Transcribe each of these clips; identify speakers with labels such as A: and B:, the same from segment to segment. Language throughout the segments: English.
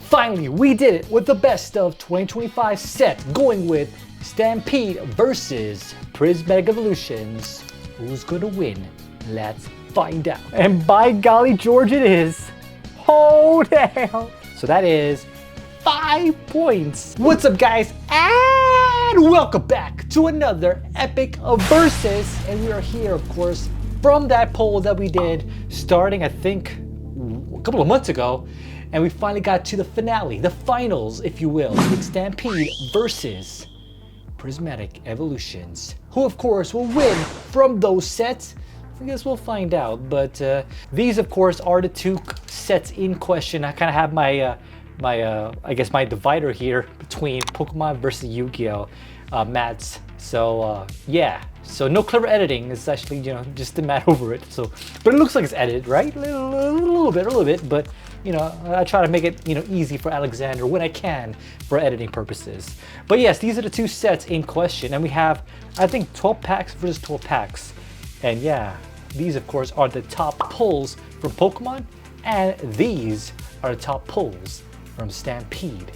A: Finally, we did it with the best of 2025 set, going with Stampede versus Prismatic Evolutions. Who's gonna win? Let's find out. And by golly George it is. Oh damn. So that is 5 points. What's up guys? And welcome back to another epic of versus. And we are here of course from that poll that we did starting I think a couple of months ago. And we finally got to the finale, the finals if you will, with Stampede versus Prismatic Evolutions. Who of course will win from those sets? I guess we'll find out, but these of course are the two sets in question. I kind of have my I guess my divider here between Pokemon versus Yu-Gi-Oh mats. So yeah, so no clever editing. It's actually, you know, just a mat over it. So, but it looks like it's edited, right? A little bit, but you know, I try to make it, you know, easy for Alexander when I can for editing purposes. But yes, these are the two sets in question, and we have I think 12 packs versus 12 packs. And yeah, these of course are the top pulls from Pokemon, and these are the top pulls from Stampede.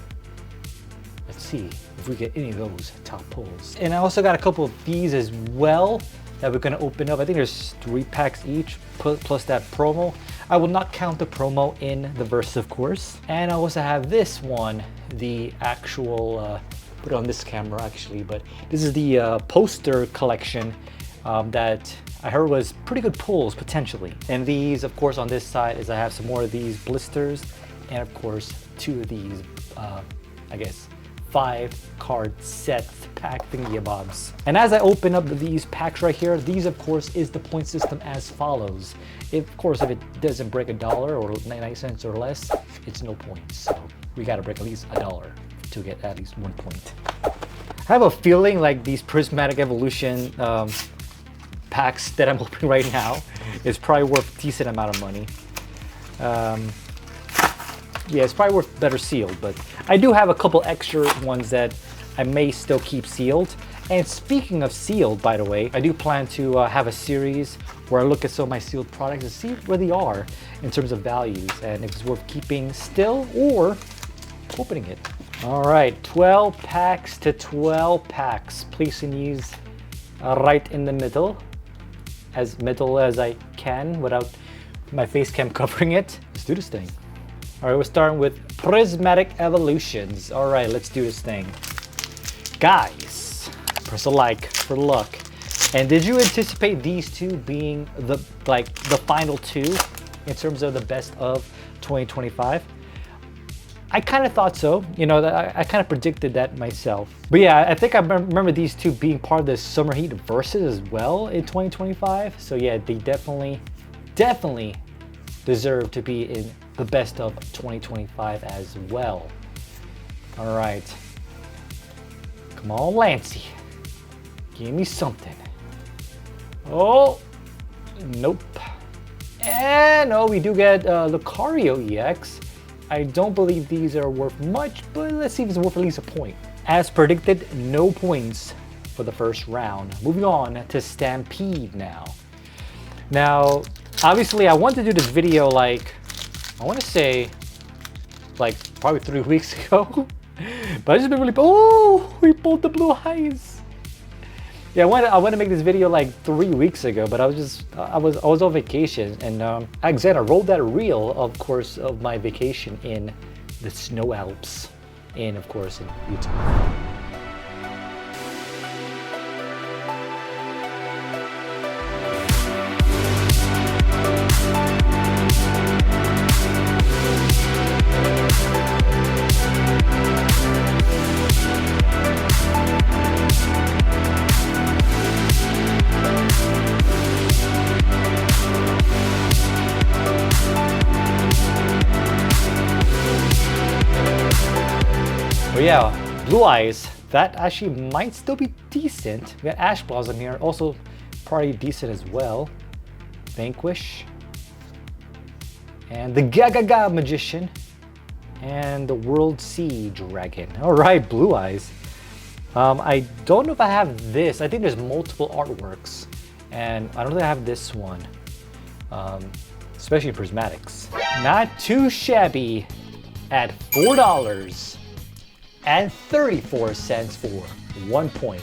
A: Let's see if we get any of those top pulls. And I also got a couple of these as well that we're gonna open up. I think there's 3 packs each, plus that promo. I will not count the promo in the verse, of course. And I also have this one, the actual, put it on this camera actually, but this is the poster collection that I heard was pretty good pulls potentially. And these of course on this side is I have some more of these blisters, and of course 2 of these I guess 5 card set pack thingy-bobs. And as I open up these packs right here, these of course is the point system as follows. Of course if it doesn't break $1 or 99 cents or less, it's no points. So we gotta break at least $1 to get at least 1 point. I have a feeling like these Prismatic Evolution packs that I'm opening right now is probably worth a decent amount of money. Yeah, it's probably worth better sealed, but I do have a couple extra ones that I may still keep sealed. And speaking of sealed, by the way, I do plan to have a series where I look at some of my sealed products and see where they are in terms of values and if it's worth keeping still or opening it. All right, 12 packs to 12 packs. Placing these right in the middle as I can without my face cam covering it. Let's do this thing. All right, we're starting with Prismatic Evolutions. All right, let's do this thing. Guys, press a like for luck. And did you anticipate these two being the final two in terms of the best of 2025? I kind of thought so. You know, I kind of predicted that myself. But yeah, I think I remember these two being part of the Summer Heat Versus as well in 2025. So yeah, they definitely deserve to be in the best of 2025 as well. All right. Come on, Lancey. Give me something. Oh, nope. And oh, we do get Lucario EX. I don't believe these are worth much, but let's see if it's worth at least a point. As predicted, no points for the first round. Moving on to Stampede now. Now, obviously I want to do this video like, I want to say like probably 3 weeks ago, but I just been really, oh, we pulled the blue eyes. Yeah, I want to make this video like 3 weeks ago, but I was on vacation, and Alexander rolled that reel, of course, of my vacation in the snow Alps, and of course in Utah. But yeah, Blue Eyes, that actually might still be decent. We got Ash Blossom here, also probably decent as well. Vanquish. And the Gaga Magician. And the World Sea Dragon. All right, Blue Eyes. I don't know if I have this. I think there's multiple artworks. And I don't think I have this one. Especially in Prismatics. Not too shabby. at $4.34 for 1 point.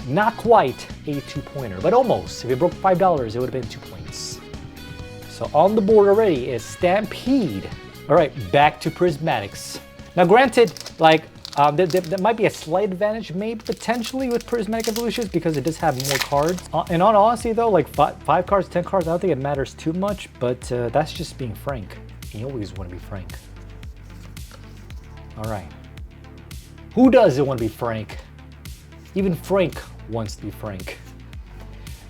A: Not quite a 2-pointer, but almost. If it broke $5, it would have been 2 points. So on the board already is Stampede. All right, back to Prismatics. Now granted, like, there might be a slight advantage, maybe potentially with Prismatic Evolutions because it does have more cards. In all honesty though, like 5 cards, 10 cards, I don't think it matters too much, but that's just being frank. You always want to be frank. All right. Who doesn't want to be frank? Even Frank wants to be frank.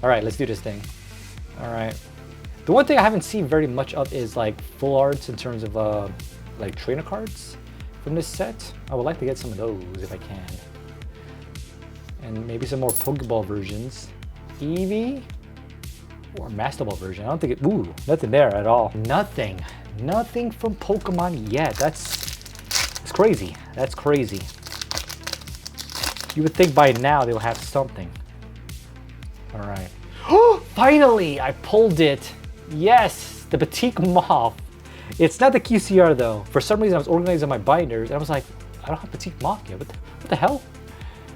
A: All right, let's do this thing. All right. The one thing I haven't seen very much of is like full arts in terms of like trainer cards from this set. I would like to get some of those if I can. And maybe some more Pokeball versions. Eevee or Master Ball version. I don't think it, ooh, nothing there at all. Nothing from Pokemon yet. It's crazy. That's crazy. You would think by now they'll have something. All right. Finally, I pulled it. Yes, the Batik Moth. It's not the QCR though. For some reason, I was organizing my binders and I was like, I don't have Batik Moth yet. What the hell?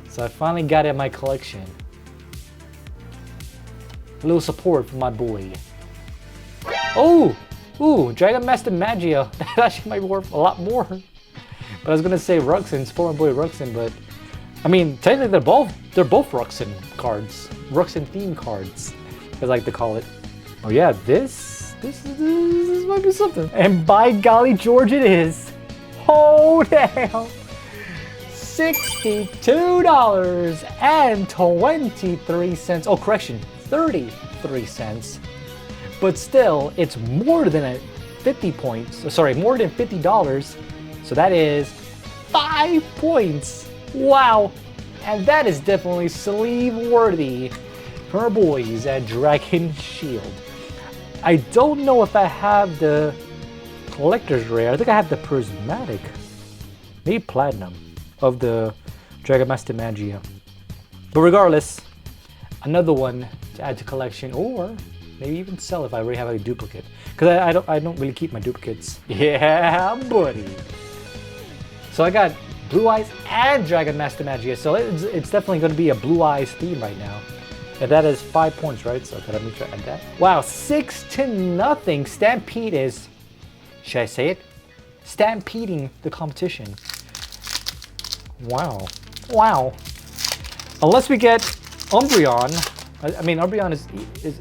A: So I finally got it in my collection. A little support from my boy. Oh, ooh, Dragon Master Magia. That actually might be worth a lot more. But I was gonna say Ruxin, support my boy Ruxin, but I mean, technically they're both Ruxin cards, Ruxin theme cards, as I like to call it. Oh yeah, this might be something. And by golly George, it is. Oh damn! $62.23. Oh, correction, 33 cents. But still, it's more than 50 points. Sorry, more than $50. So that is 5 points. Wow, and that is definitely sleeve worthy for our boys at Dragon Shield. I don't know if I have the collector's rare. I think I have the prismatic, maybe platinum of the Dragon Master Magia. But regardless, another one to add to collection, or maybe even sell if I already have a duplicate. Because I don't really keep my duplicates. Yeah, buddy. So I got Blue Eyes and Dragon Master Magia, so it's definitely going to be a Blue Eyes theme right now. And that is 5 points, right? So gotta make sure I add that. Wow, 6-0. Stampede is, should I say it? Stampeding the competition. Wow, wow. Unless we get Umbreon. I mean, Umbreon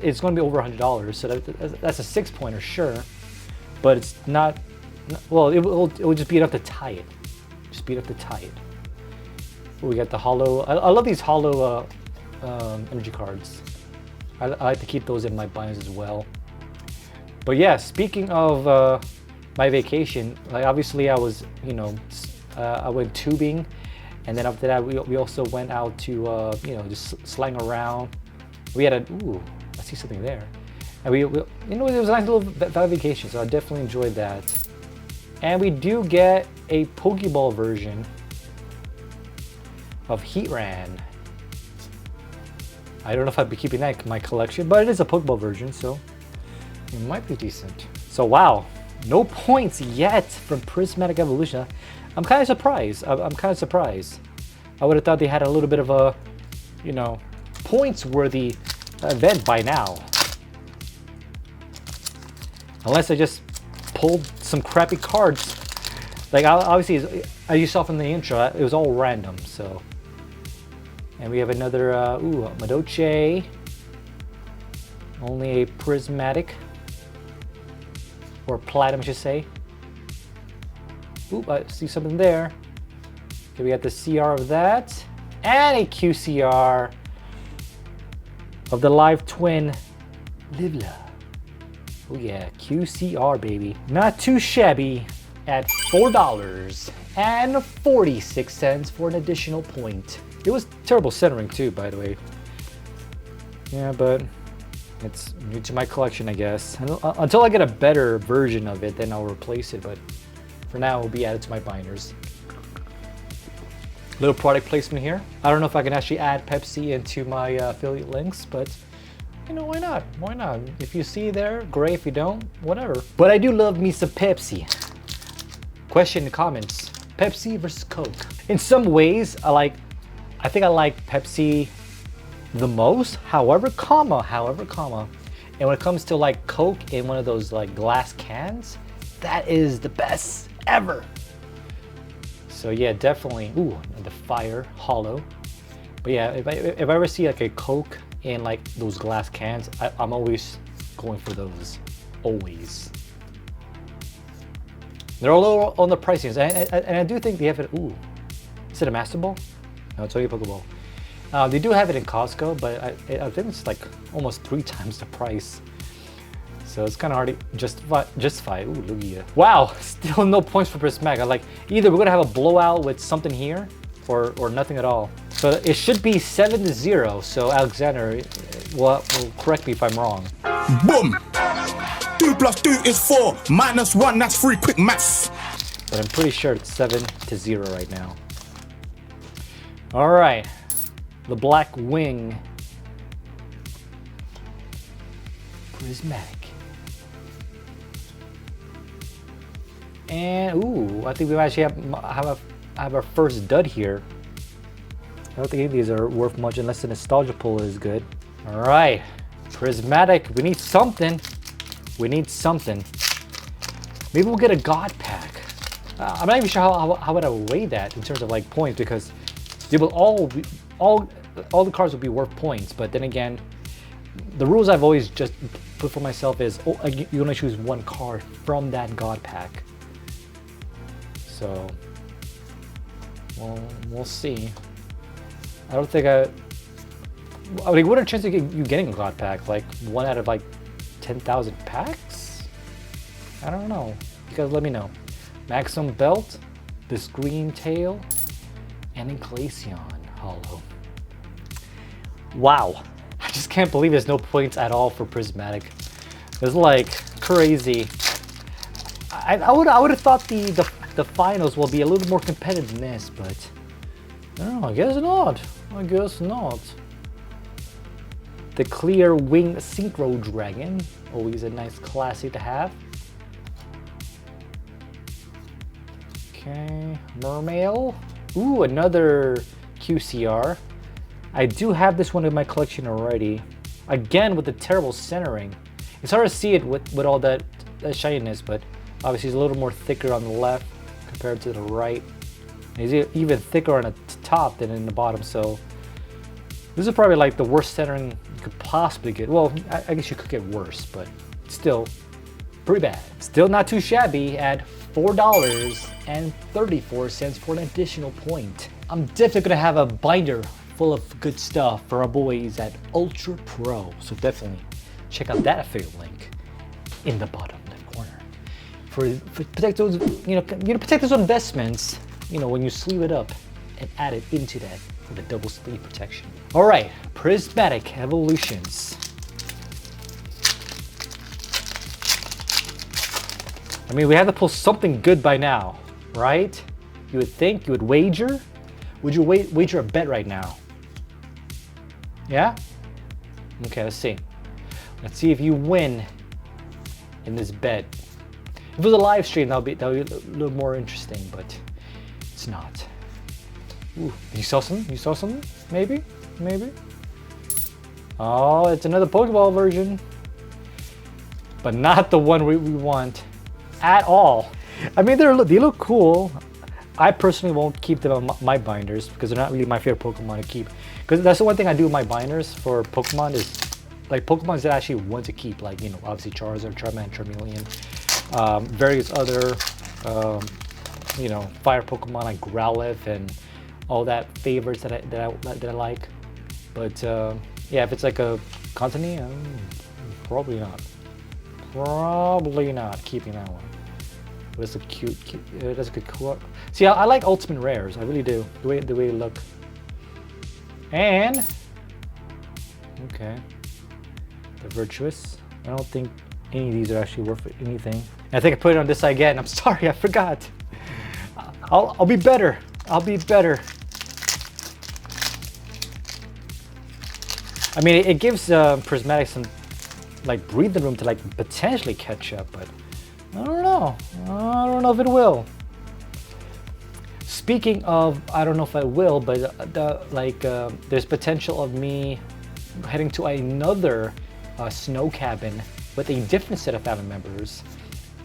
A: is going to be over $100, so that's a 6-pointer, sure. But it's not. Well, it will just be enough to tie it. Speed up to tie it. We got the hollow. I love these hollow energy cards. I like to keep those in my binders as well. But yeah, speaking of my vacation, like obviously I was, you know, I went tubing, and then after that we also went out to you know, just slang around. We had a, ooh, I see something there, and we you know, it was a nice little vacation, so I definitely enjoyed that. And we do get a Pokeball version of Heatran. I don't know if I'd be keeping that in my collection, but it is a Pokeball version, so it might be decent. So wow, no points yet from Prismatic Evolution. I'm kind of surprised. I'm kind of surprised. I would have thought they had a little bit of a, you know, points-worthy event by now. Unless I just pulled some crappy cards. Like obviously, as you saw from the intro, it was all random. So, and we have another ooh, Madoche. Only a prismatic or platinum, I should say. Ooh, I see something there. Okay, we got the CR of that and a QCR of the live twin Livla. Oh yeah, QCR baby. Not too shabby at $4.46 for an additional point. It was terrible centering too, by the way. Yeah, but it's new to my collection, I guess. Until I get a better version of it, then I'll replace it, but for now, it will be added to my binders. Little product placement here. I don't know if I can actually add Pepsi into my affiliate links, but you know, why not? Why not? If you see there, great. If you don't, whatever. But I do love me some Pepsi. question in the comments. Pepsi versus Coke. In some ways, I think I like Pepsi the most. However, comma. And when it comes to like Coke in one of those like glass cans, that is the best ever. So yeah, definitely. Ooh, the fire hollow. But yeah, if I ever see like a Coke in like those glass cans, I'm always going for those. Always. They're a little on the pricing, and I do think they have it. Ooh, is it a Master Ball? No, it's only a Pokeball. They do have it in Costco, but I think it's like almost 3 times the price. So it's kind of hard to justify. Ooh, Lugia. Wow, still no points for Prismatic. Like either we're gonna have a blowout with something here, or nothing at all. So it should be 7-0. So Alexander, will correct me if I'm wrong.
B: Boom! 2 + 2 is 4. -1, that's 3. Quick maths.
A: But I'm pretty sure it's 7-0 right now. All right, the Black Wing. Prismatic. And ooh, I think we actually have our first dud here. I don't think any of these are worth much unless the nostalgia pull is good. All right, Prismatic. We need something. We need something. Maybe we'll get a God Pack. I'm not even sure how would I weigh that in terms of like points, because they will all the cards will be worth points. But then again, the rules I've always just put for myself is you only choose 1 card from that God Pack. So, well, we'll see. I don't think I mean, what are the chances of you getting a God Pack? Like 1 out of like 10,000 packs? I don't know. You guys let me know. Maximum Belt, the Screen Tail, and then Glaceon Hollow. Wow. I just can't believe there's no points at all for Prismatic. It's like crazy. I would have thought the finals will be a little more competitive than this, but no, I guess not. I guess not. The Clear Wing Synchro Dragon, always a nice classic to have. Okay, Mermail. Ooh, another QCR. I do have this one in my collection already. Again, with the terrible centering. It's hard to see it with all that shininess, but obviously it's a little more thicker on the left compared to the right. And it's even thicker on the top than in the bottom, so this is probably like the worst centering you could possibly get. Well, I guess you could get worse, but still pretty bad. Still not too shabby at $4.34 for an additional point. I'm definitely gonna have a binder full of good stuff for our boys at Ultra Pro. So definitely check out that affiliate link in the bottom left corner. For protect those, protect those investments, when you sleeve it up and add it into that for the double sleeve protection. All right, Prismatic Evolutions. I mean, we have to pull something good by now, right? You would think, you would wager? Would you wager a bet right now? Yeah? Okay, let's see. Let's see if you win in this bet. If it was a live stream, that would be a little more interesting, but it's not. Ooh, you saw something? You saw something? Maybe? Maybe? Oh, it's another Pokeball version. But not the one we want at all. I mean, they look cool. I personally won't keep them on my binders because they're not really my favorite Pokemon to keep. Because that's the one thing I do with my binders for Pokemon is like Pokemon that I actually want to keep, like obviously Charizard, Charmander, Charmeleon, various other fire Pokemon like Growlithe and all that favorites that I like. But yeah, if it's like a Contini, probably not. Probably not keeping that one. But it's a cute. That's a good cool. See, I like Ultimate Rares. I really do. The way they look. And okay, the Virtuous. I don't think any of these are actually worth anything. And I think I put it on this side again. I'm sorry, I forgot. I'll be better. I'll be better. I mean, it gives Prismatic some like breathing room to like potentially catch up, but I don't know. I don't know if it will. Speaking of, I don't know if I will, but there's potential of me heading to another snow cabin with a different set of family members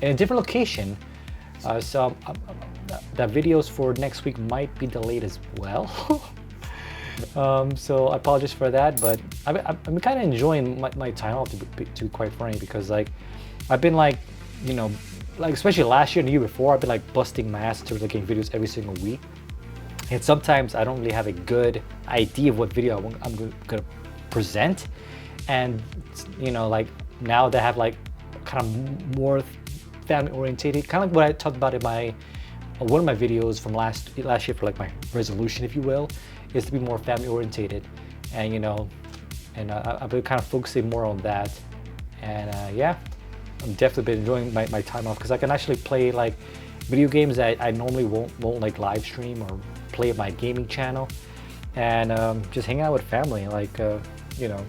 A: in a different location. So the videos for next week might be delayed as well. So I apologize for that, but I'm kind of enjoying my time off, to be quite frank, because like I've been like, you know, like especially last year and the year before, I've been like busting my ass in terms of getting videos every single week, and sometimes I don't really have a good idea of what video I'm gonna present. And you know, like now that I have like kind of more family orientated, kind of like what I talked about in my one of my videos from last year for like my resolution, if you will, is to be more family orientated. And you know, and I've been kind of focusing more on that. And yeah, I'm definitely been enjoying my time off, because I can actually play like video games that I normally won't like live stream or play at my gaming channel, and just hang out with family. Like you know,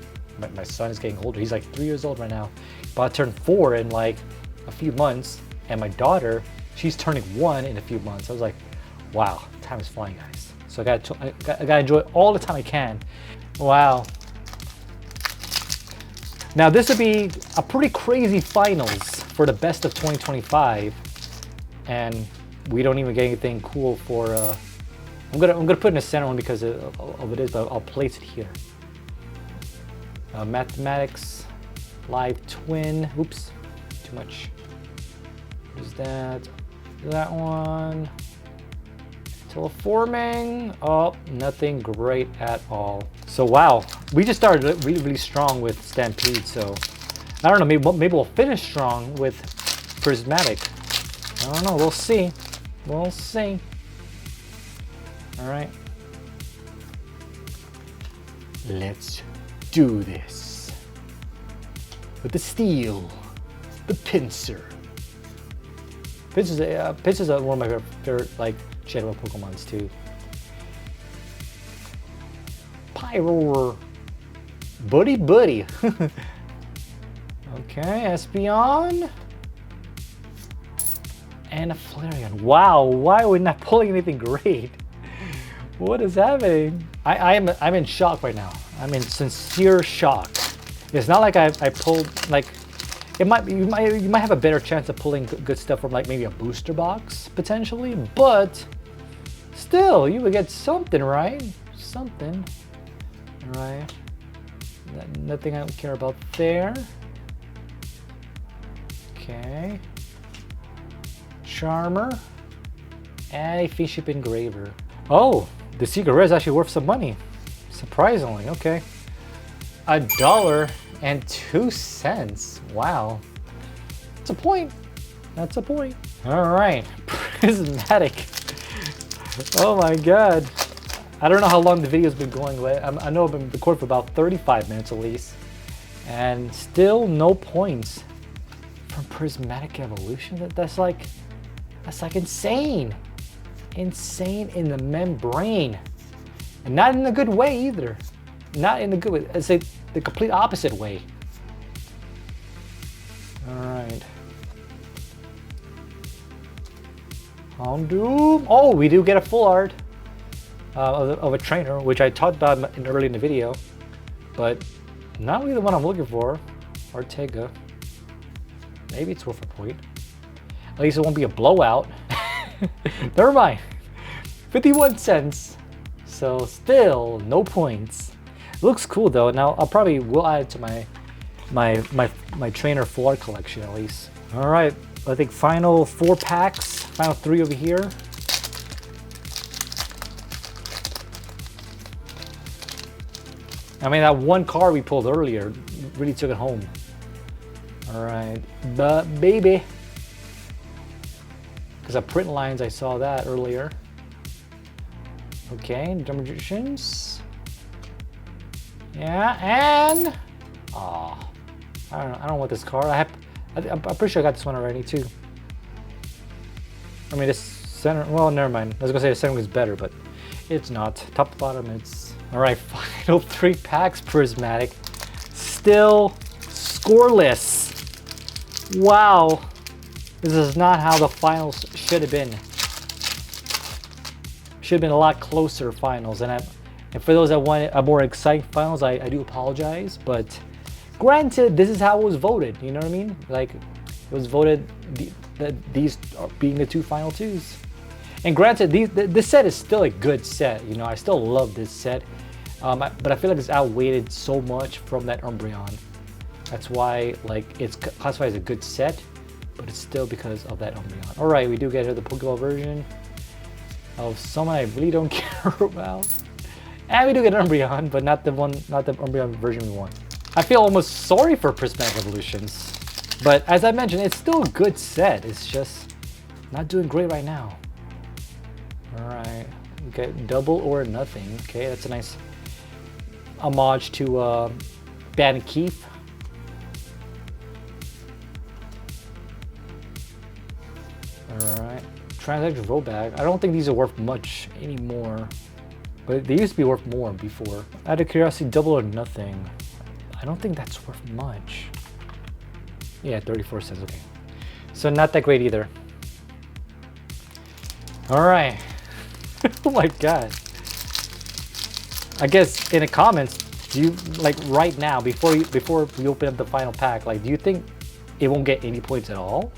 A: my son is getting older. He's like 3 years old right now, but I turned 4 in like a few months, and my daughter, she's turning 1 in a few months. I was like, wow, time is flying, guys. So I gotta enjoy all the time I can. Wow. Now this would be a pretty crazy finals for the best of 2025, and we don't even get anything cool for. I'm gonna put in the center one because of it is, but I'll place it here. Mathematics, live twin. Oops, too much. What is that? That one. Teleforming. Oh, nothing great at all. So wow, we just started really strong with Stampede. So I don't know, maybe we'll finish strong with Prismatic. I don't know. We'll see. We'll see. All right. Let's do this with the steel, the pincer. Pincers are one of my favorite like general Pokemons too. Pyroar, buddy. Okay, Espeon and a Flareon. Wow, why are we not pulling anything great? What is happening? I'm in shock right now. I'm in sincere shock. It's not like I pulled like. You might have a better chance of pulling good stuff from like maybe a booster box potentially, but still you would get something, right? Something, right? Nothing I don't care about there. Okay. Charmer and a Fiship Engraver. Oh, the secret rare is actually worth some money, surprisingly. Okay, $1.02. Wow, that's a point. That's a point. All right, Prismatic. Oh my God, I don't know how long the video's been going. I know I've been recording for about 35 minutes at least, and still no points from Prismatic Evolution. That's like insane. Insane in the membrane, and not in a good way either. Not in a good way. I'd say the complete opposite way. All right. Houndoom. Oh, we do get a full art of a trainer, which I talked about early in the video, but not really the one I'm looking for. Ortega. Maybe it's worth a point. At least it won't be a blowout. Never mind. 51 cents. So still no points. It looks cool though. Now I'll probably will add it to my trainer full art collection at least. All right. I think final 4 packs. Final 3 over here. I mean, that one card we pulled earlier really took it home. All right, but baby. Because of print lines, I saw that earlier. Okay, Magicians. Yeah, and oh, I don't want this card. I'm pretty sure I got this one already too. I mean, this center. Well, never mind. I was gonna say the center is better, but it's not. Top to bottom, it's all right. Final 3 packs, Prismatic. Still scoreless. Wow. This is not how the finals should have been. Should have been a lot closer finals. And for those that want a more exciting finals, I do apologize. But granted, this is how it was voted. You know what I mean? Like, it was voted that these are being the 2 final 2s. And granted, this set is still a good set. You know, I still love this set. But I feel like it's outweighed so much from that Umbreon. That's why, like, it's classified as a good set, but it's still because of that Umbreon. All right, we do get here the Pokeball version of someone I really don't care about. And we do get an Umbreon, but not the Umbreon version we want. I feel almost sorry for Prismatic Evolutions. But as I mentioned, it's still a good set. It's just not doing great right now. All right, we get double or nothing. Okay, that's a nice homage to Ban Keith. Alright, transaction rollback. I don't think these are worth much anymore, but they used to be worth more before. Out of curiosity, double or nothing. I don't think that's worth much. Yeah, 34 cents, okay. So not that great either. Alright. Oh my god. I guess in the comments, do you, like, right now, before we open up the final pack, like, do you think it won't get any points at all?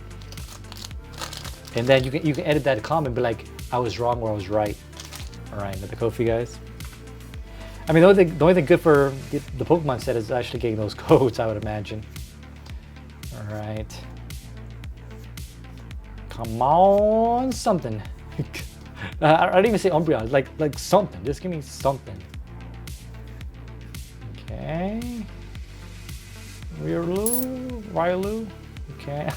A: And then you can edit that comment and be like, I was wrong or I was right. All right, got the code for you guys. I mean, the only thing good for the Pokemon set is actually getting those codes, I would imagine. All right. Come on, something. I don't even say Umbreon, like something. Just give me something. Okay. Riolu. Okay.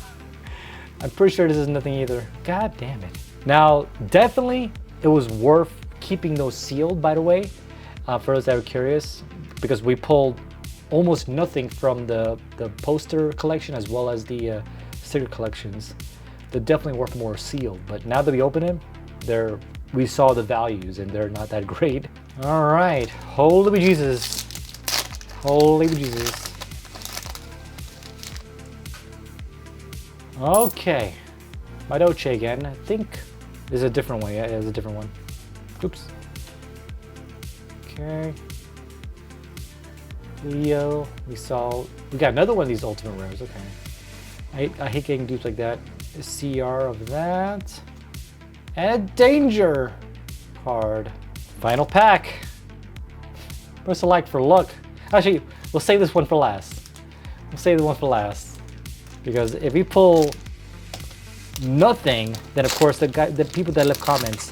A: I'm pretty sure this is nothing either. God damn it. Now, definitely, it was worth keeping those sealed, by the way, for those that were curious, because we pulled almost nothing from the poster collection as well as the sticker collections. They're definitely worth more sealed, but now that we open it, we saw the values and they're not that great. All right, holy Jesus. Holy Jesus. Okay, my Doche again. I think there's a different one. Yeah, there's a different one. Oops. Okay. Leo, we got another one of these ultimate rares. Okay. I hate getting dupes like that. A CR of that. And a danger card. Final pack. Press select for luck. Actually, we'll save this one for last. We'll save the one for last. Because if we pull nothing, then of course the people that left comments,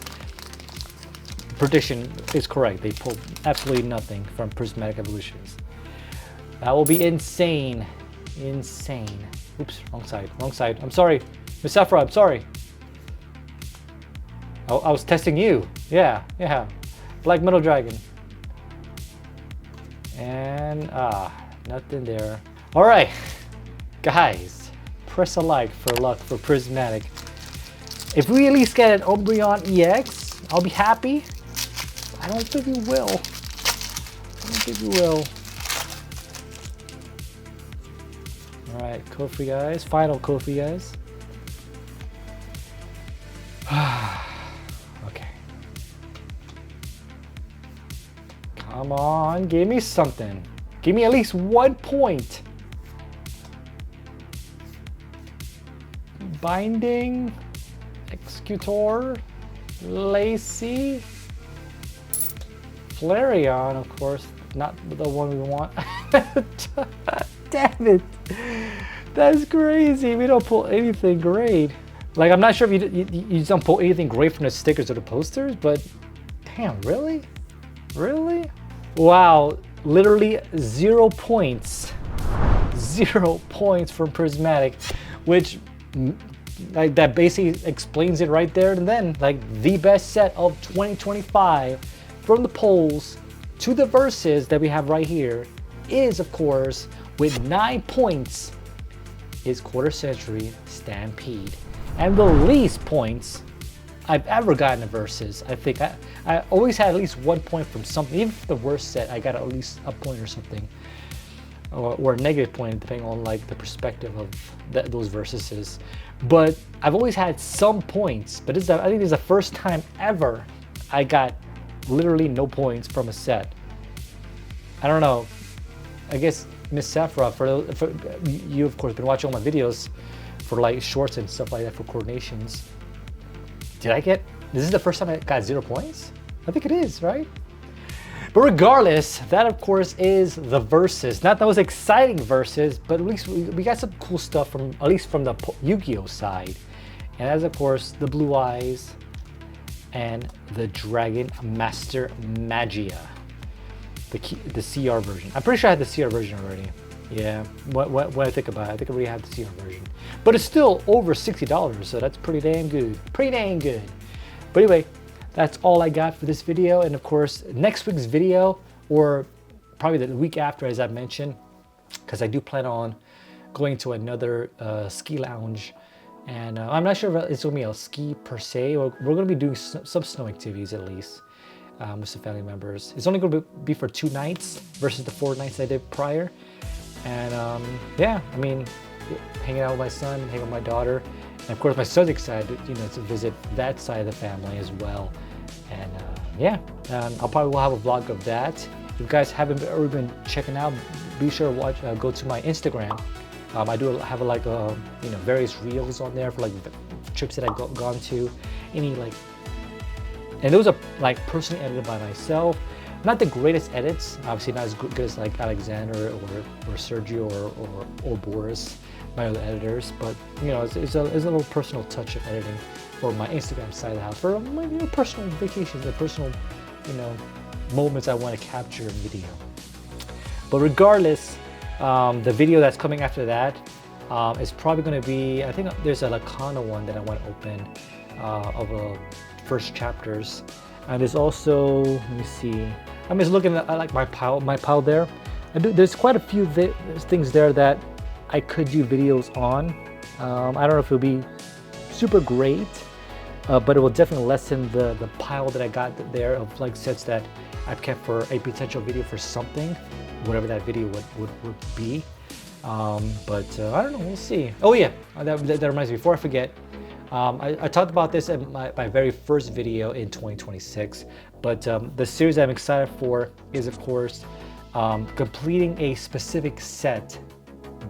A: the prediction is correct. They pulled absolutely nothing from Prismatic Evolutions. That will be insane. Insane. Oops, wrong side. I'm sorry. Miss Saffron, I'm sorry. I was testing you. Yeah. Black Metal Dragon. And, nothing there. All right, guys, press a like for luck for Prismatic. If we at least get an Umbreon EX, I'll be happy. I don't think we will. All right, code for you guys. Final code for you guys. Okay. Come on, give me something. Give me at least 1 point. Binding, Executor, Lacey, Flareon, of course, not the one we want. Damn it. That's crazy. We don't pull anything great. Like, I'm not sure if you don't pull anything great from the stickers or the posters, but damn, really? Really? Wow, literally 0 points. 0 points from Prismatic, which like that basically explains it right there and then. Like, the best set of 2025 from the polls to the verses that we have right here is, of course, with 9 points, is Quarter Century Stampede. And the least points I've ever gotten in verses. I think I always had at least 1 point from something. Even for the worst set, I got at least a point or something, or a negative point, depending on like the perspective of those verses. But I've always had some points. But I think this is the first time ever I got literally no points from a set. I don't know. I guess Miss Saffron, for you of course been watching all my videos for like shorts and stuff like that for coordinations. This is the first time I got 0 points? I think it is, right? But regardless, that of course is the verses. Not the most exciting verses, but at least we got some cool stuff from, at least from the Yu-Gi-Oh side. And that's of course the Blue Eyes and the Dragon Master Magia. The CR version. I'm pretty sure I had the CR version already. Yeah, when I think about it, I think I already have the CR version. But it's still over $60, so that's pretty dang good. Pretty dang good. But anyway, that's all I got for this video. And of course, next week's video, or probably the week after, as I mentioned, because I do plan on going to another ski lounge. And I'm not sure if it's going to be a ski per se, or we're going to be doing some snow activities at least with some family members. It's only going to be for 2 nights versus the 4 nights I did prior. And yeah, I mean, hanging out with my son, hanging with my daughter. And of course, my son's excited, you know, to visit that side of the family as well. And yeah, I'll probably have a vlog of that. If you guys haven't already been checking out, be sure to watch, go to my Instagram. I do have like you know, various reels on there for like the trips that I've gone to, any like, and those are like personally edited by myself. Not the greatest edits, obviously not as good as like Alexander or Sergio or Boris, my other editors, but you know, it's a little personal touch of editing for my Instagram side of the house, for my personal vacations, the personal, you know, moments I want to capture in video. But regardless, the video that's coming after that is probably going to be, I think there's a Lacana one that I want to open of first chapters, and there's also, let me see, I'm just looking at like my pile there. There's quite a few things there that I could do videos on. I don't know if it'll be super great, but it will definitely lessen the pile that I got there of like sets that I've kept for a potential video for something, whatever that video would be. But I don't know, we'll see. Oh yeah, that reminds me, before I forget, I talked about this in my very first video in 2026, but the series I'm excited for is of course completing a specific set,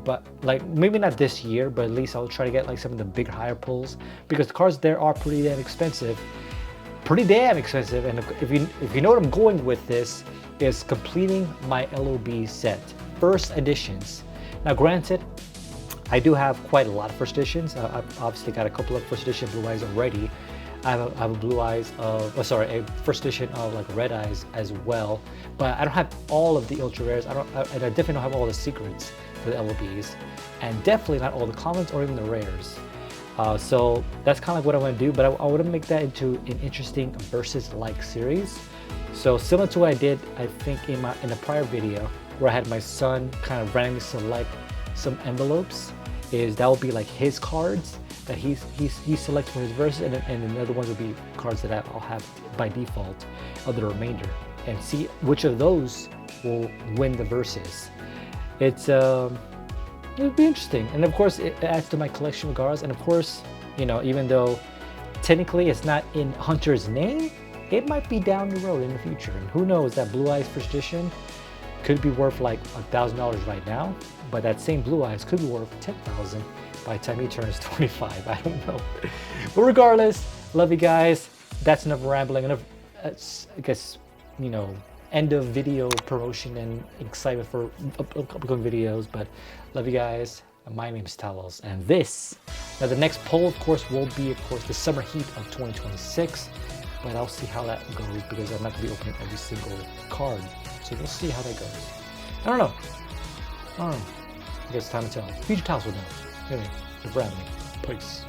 A: but like maybe not this year, but at least I'll try to get like some of the big higher pulls, because the cards there are pretty damn expensive. And if you know what I'm going with this, is completing my LOB set, first editions. Now granted, I do have quite a lot of first editions. I've obviously got a couple of first edition Blue Eyes already. I have a Blue Eyes of, a first edition of like Red Eyes as well. But I don't have all of the ultra rares. And I definitely don't have all the secrets for the LOBs, and definitely not all the commons or even the rares. So that's kind of like what I want to do, but I want to make that into an interesting versus-like series. So similar to what I did, I think in the prior video, where I had my son kind of randomly select some envelopes, is that will be like his cards that he selects from his verses, and the other ones will be cards that I'll have by default of the remainder, and see which of those will win the verses. It'll be interesting, and of course it adds to my collection regardless. And of course, you know, even though technically it's not in Hunter's name, it might be down the road in the future, and who knows, that Blue Eyes first edition could be worth like $1,000 right now, but that same Blue Eyes could be worth $10,000 by the time he turns 25. I don't know. But regardless, love you guys. That's enough rambling, enough, I guess, you know, end of video promotion and excitement for upcoming videos. But love you guys. My name is Talos, and now the next poll, of course, will be, of course, the summer heat of 2026. But I'll see how that goes, because I'm not going to be opening every single card. So we'll see how that goes. I don't know. I guess time to tell. Future Talos will know. Anyway, for Bradley. Peace.